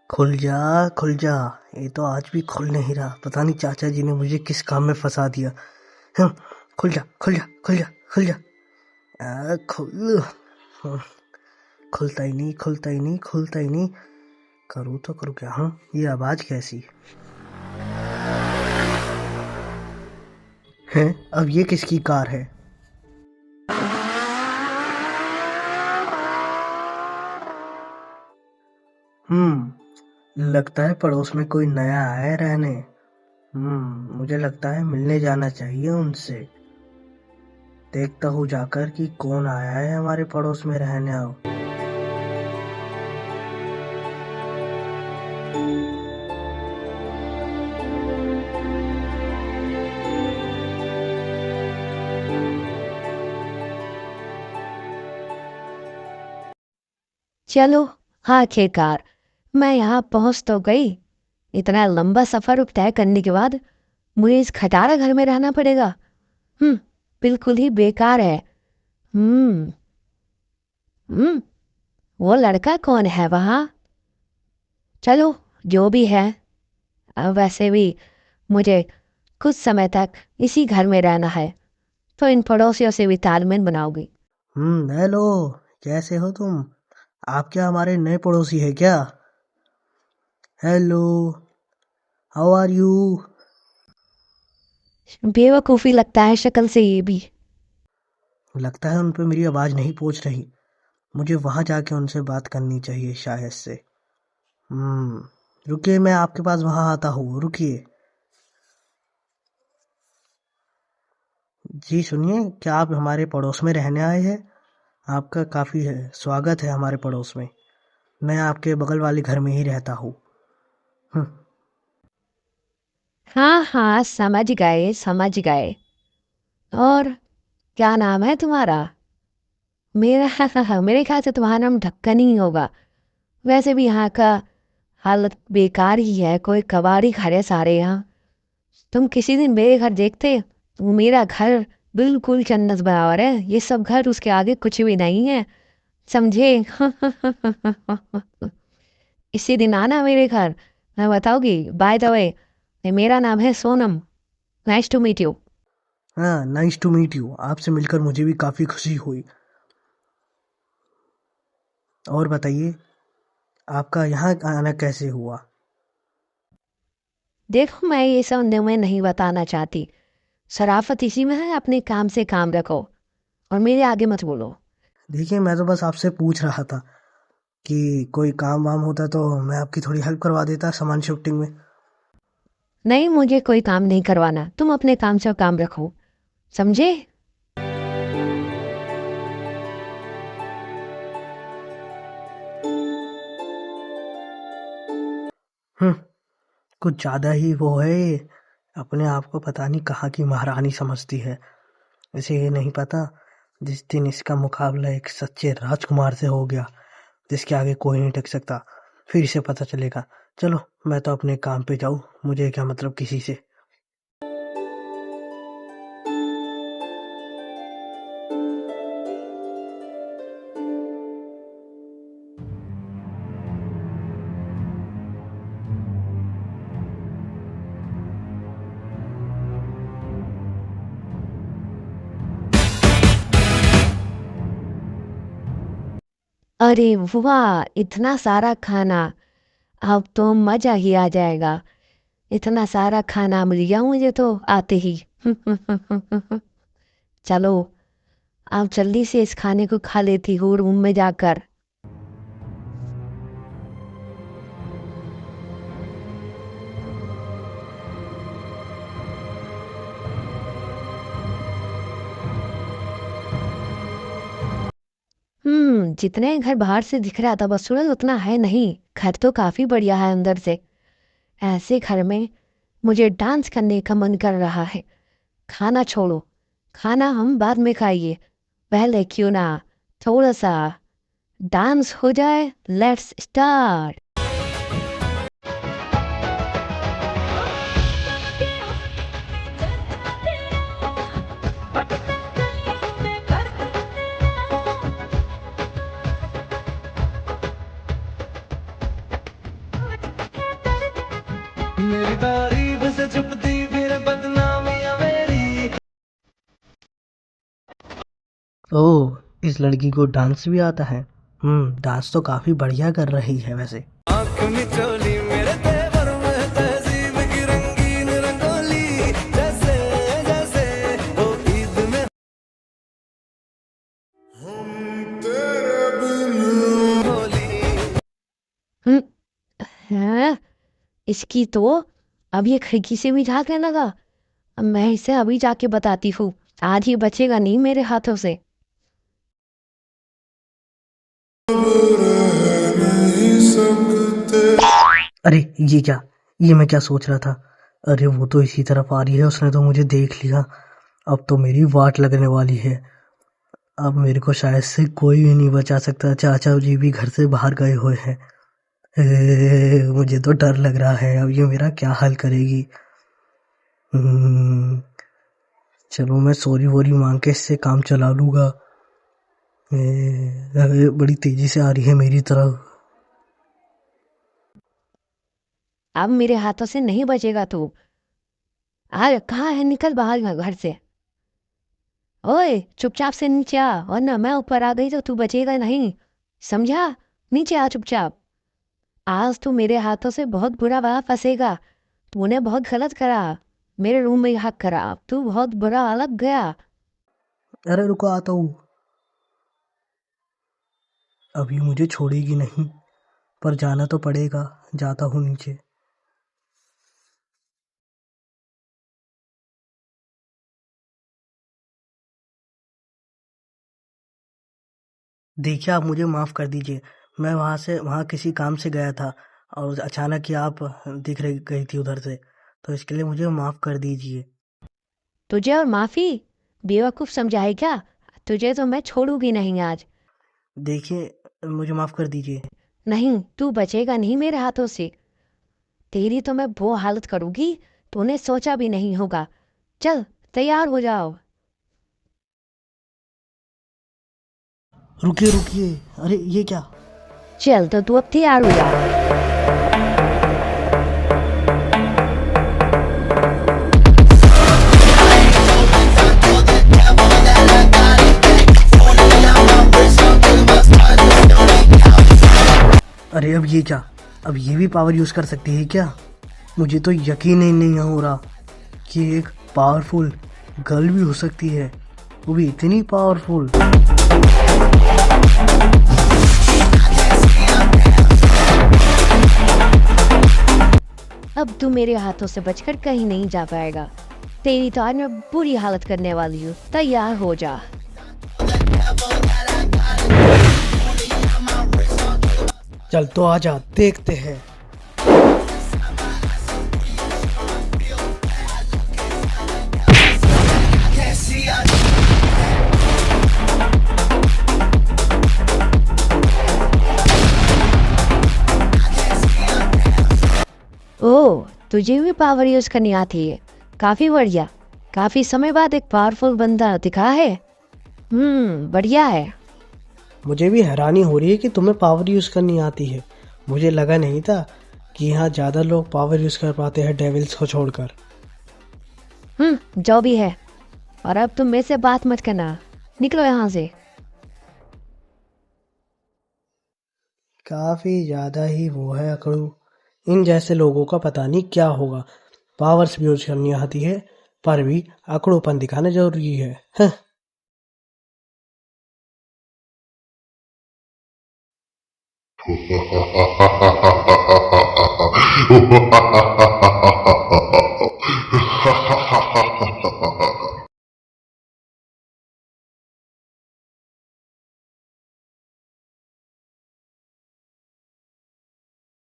खुल जा। ये तो आज भी खुल नहीं रहा। पता नहीं चाचा जी ने मुझे किस काम में फंसा दिया। हम्म, खुल जा खुल जा खुल जा खुल जा। खुल। हम्म, खुलता ही नहीं खुलता ही नहीं खुलता ही नहीं। करूँ तो करूँ क्या? ये आवाज कैसी है? अब ये किसकी कार है? लगता है पड़ोस में कोई नया आया है रहने। मुझे लगता है मिलने जाना चाहिए उनसे। देखता हूँ जाकर कि कौन आया है हमारे पड़ोस में रहने। आओ। चलो, आखिरकार मैं यहाँ पहुँच तो गई। इतना लंबा सफ़र तय करने के बाद मुझे इस खटारा घर में रहना पड़ेगा। बिल्कुल ही बेकार है। हम्म हम्म वो लड़का कौन है वहाँ? चलो, जो भी है। अब वैसे भी मुझे कुछ समय तक इसी घर में रहना है, तो इन पड़ोसियों से भी तालमेल बनाओगी। हेलो। कैसे हो तुम? आप क्या हमारे नए पड़ोसी है क्या? हेलो। How are you? बेवकूफ़ी लगता है शक्ल से ये भी। लगता है उन पे मेरी आवाज नहीं पहुंच रही। मुझे वहां जाके उनसे बात करनी चाहिए शायद से। रुकिए, मैं आपके पास वहां आता हूँ, रुकिए। जी सुनिए, क्या आप हमारे पड़ोस में रहने आए हैं? आपका काफी है स्वागत है हमारे पड़ोस में। मैं आपके बगल वाले घर में ही रहता हूँ। हम्म, हाँ हाँ, समझ गए समझ गए। और क्या नाम है तुम्हारा? मेरा मेरे ख्याल से तुम्हारा नाम ढक्कन ही होगा। वैसे भी यहाँ का हालत बेकार ही है, कोई कबाड़ी खा रहे सारे यहाँ। तुम किसी दिन मेरे घर देखते तो मेरा घर बिल्कुल जन्नत बराबर है। ये सब घर उसके आगे कुछ भी नहीं है, समझे? इसी दिन आना मेरे घर, मैं बताऊंगी। बाय द वे, मेरा नाम है Sonam. Nice to meet you. हाँ, नाइस टू मीट यू। आपसे मिलकर मुझे भी काफी खुशी हुई। और बताइए, आपका यहाँ आना कैसे हुआ? देखो, मैं ये सब में नहीं बताना चाहती। शराफत इसी में है, अपने काम से काम रखो और मेरे आगे मत बोलो। देखिए, मैं तो बस आपसे पूछ रहा था कि कोई काम वाम होता तो मैं आपकी थोड़ी हेल्प करवा देता सामान शिफ्टिंग में। नहीं, मुझे कोई काम नहीं करवाना। तुम अपने काम से काम रखो, समझे? हम्म कुछ ज्यादा ही वो है ये। अपने आप को पता नहीं कहाँ की महारानी समझती है। इसे ये नहीं पता, जिस दिन इसका मुकाबला एक सच्चे राजकुमार से हो गया, जिसके आगे कोई नहीं टिक सकता, फिर इसे पता चलेगा। चलो, मैं तो अपने काम पे जाऊँ, मुझे क्या मतलब किसी से। अरे वाह, इतना सारा खाना! अब तो मजा ही आ जाएगा। इतना सारा खाना मिल गया मुझे तो आते ही। चलो, अब जल्दी से इस खाने को खा लेती हूँ रूम में जाकर। जितने घर बाहर से दिख रहा था बस सूरज उतना है नहीं। घर तो काफी बढ़िया है अंदर से। ऐसे घर में मुझे डांस करने का मन कर रहा है। खाना छोड़ो, खाना हम बाद में खाइए। पहले क्यों ना थोड़ा सा डांस हो जाए। Let's start. मेरी तारीफ से छुपती फिर बदनामियां मेरी। ओह, इस लड़की को डांस भी आता है। डांस तो काफी बढ़िया कर रही है वैसे। आँख मिचोली मेरे तेवर में तहजीब की रंगीन रंगोली, जैसे जैसे वो ईद में हम तेरे बिन होली। हम्म, हैं? इसकी तो अब ये खिड़की से भी झांकने लगा। अब मैं इसे अभी जाके बताती हूँ, आज ही बचेगा नहीं मेरे हाथों से। अरे ये क्या, ये मैं क्या सोच रहा था। अरे वो तो इसी तरफ आ रही है, उसने तो मुझे देख लिया। अब तो मेरी वाट लगने वाली है। अब मेरे को शायद से कोई भी नहीं बचा सकता। चाचा जी भी घर से बाहर गए हुए हैं। मुझे तो डर लग रहा है, अब ये मेरा क्या हाल करेगी। हम्म, चलो मैं सॉरी वोरी मांग के इससे काम चला लूंगा। बड़ी तेजी से आ रही है मेरी तरफ। अब मेरे हाथों से नहीं बचेगा तू। आ कहाँ है, निकल बाहर घर से। ओए चुपचाप से नीचे आ, वरना मैं ऊपर आ गई तो तू बचेगा नहीं, समझा? नीचे आ चुपचाप। आज तू मेरे हाथों से बहुत बुरा वहाँ फंसेगा। तूने बहुत गलत करा, मेरे रूम में हक करा, तू बहुत बुरा अलग गया। अरे रुको, आता हूँ। अभी मुझे छोड़ेगी नहीं, पर जाना तो पड़ेगा। जाता हूँ नीचे। देखिए, आप मुझे माफ़ कर दीजिए। मैं वहाँ किसी काम से गया था और अचानक ही आप दिख रही गई थी उधर से, तो इसके लिए मुझे माफ़ कर दीजिए। तुझे और माफी? बेवकूफ समझा है क्या? तुझे तो मैं छोड़ूंगी नहीं आज। देखिए, मुझे माफ़ कर दीजिए। नहीं, तू बचेगा नहीं मेरे हाथों से। तेरी तो मैं वो हालत करूंगी, तूने सोचा भी नहीं होगा। चल तैयार हो जाओ। रुकिए रुकिए, अरे ये क्या। चल तो तू अब तैयार हो जा। अरे अब ये क्या, अब ये भी पावर यूज़ कर सकती है क्या। मुझे तो यकीन ही नहीं हो रहा कि एक पावरफुल गर्ल भी हो सकती है, वो भी इतनी पावरफुल। अब तू मेरे हाथों से बचकर कहीं नहीं जा पाएगा। तेरी तो आज मैं बुरी हालत करने वाली हूँ, तैयार हो जा। चल तो आजा, देखते हैं। ओह, तुझे भी पावर यूज करनी आती है, काफी बढ़िया। काफी समय बाद एक पावरफुल बंदा दिखा है। बढ़िया है। मुझे भी हैरानी हो रही है कि तुम्हें पावर यूज़ करनी आती है। मुझे लगा नहीं था कि यहाँ ज़्यादा लोग पावर यूज़ कर पाते हैं डेविल्स को छोड़कर। जो भी है, और अब तुम मेरे से बात मत करना, निकलो यहाँ से। काफ़ी ज़्यादा ही वो है अकड़ू। इन जैसे लोगों का पता नहीं क्या होगा। पावर्स भी यूज़ करनी आती है, पर भी अकड़ूपन दिखाना जरूरी है। हं।